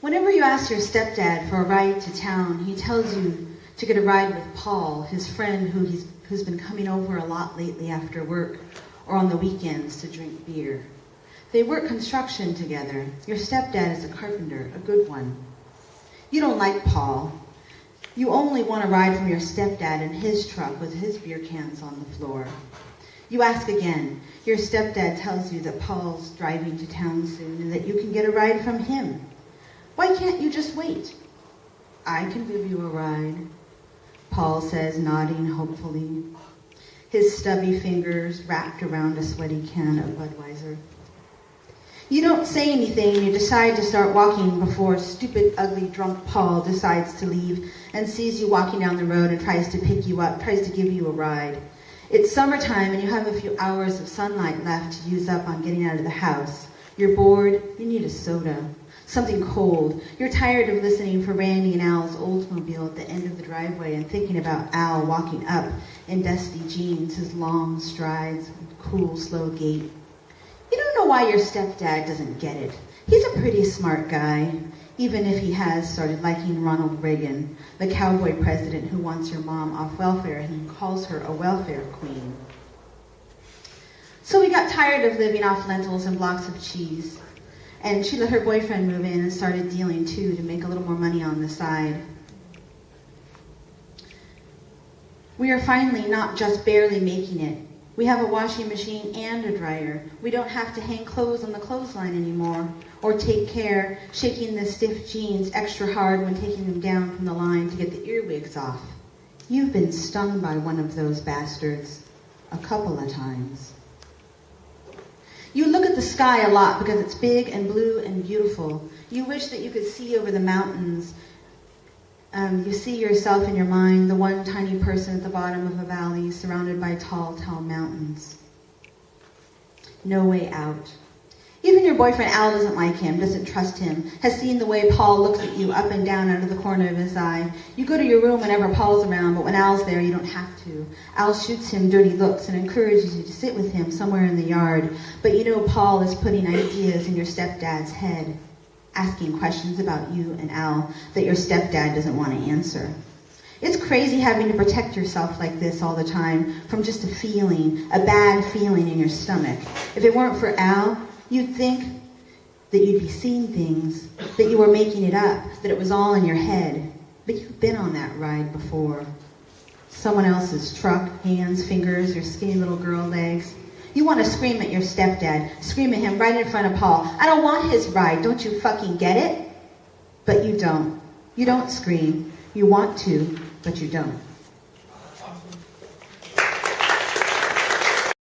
Whenever you ask your stepdad for a ride to town, he tells you to get a ride with Paul, his friend who's been coming over a lot lately after work or on the weekends to drink beer. They work construction together. Your stepdad is a carpenter, a good one. You don't like Paul. You only want a ride from your stepdad in his truck with his beer cans on the floor. You ask again. Your stepdad tells you that Paul's driving to town soon and that you can get a ride from him. Why can't you just wait? I can give you a ride, Paul says, nodding hopefully, his stubby fingers wrapped around a sweaty can of Budweiser. You don't say anything and you decide to start walking before stupid, ugly, drunk Paul decides to leave and sees you walking down the road and tries to pick you up, tries to give you a ride. It's summertime and you have a few hours of sunlight left to use up on getting out of the house. You're bored, you need a soda, something cold. You're tired of listening for Randy and Al's Oldsmobile at the end of the driveway and thinking about Al walking up in dusty jeans, his long strides, cool, slow gait. You don't know why your stepdad doesn't get it. He's a pretty smart guy, even if he has started liking Ronald Reagan, the cowboy president who wants your mom off welfare and calls her a welfare queen. So we got tired of living off lentils and blocks of cheese, and she let her boyfriend move in and started dealing too to make a little more money on the side. We are finally not just barely making it. We have a washing machine and a dryer. We don't have to hang clothes on the clothesline anymore or take care shaking the stiff jeans extra hard when taking them down from the line to get the earwigs off. You've been stung by one of those bastards a couple of times. You look at the sky a lot because it's big and blue and beautiful. You wish that you could see over the mountains. You see yourself in your mind, the one tiny person at the bottom of a valley surrounded by tall, tall mountains. No way out. Even your boyfriend Al doesn't like him, doesn't trust him, has seen the way Paul looks at you up and down out of the corner of his eye. You go to your room whenever Paul's around, but when Al's there, you don't have to. Al shoots him dirty looks and encourages you to sit with him somewhere in the yard, but you know Paul is putting ideas in your stepdad's head, asking questions about you and Al that your stepdad doesn't want to answer. It's crazy having to protect yourself like this all the time from just a feeling, a bad feeling in your stomach. If it weren't for Al, you'd think that you'd be seeing things, that you were making it up, that it was all in your head. But you've been on that ride before. Someone else's truck, hands, fingers, your skinny little girl legs. You want to scream at your stepdad, scream at him right in front of Paul. I don't want his ride, don't you fucking get it? But you don't. You don't scream. You want to, but you don't.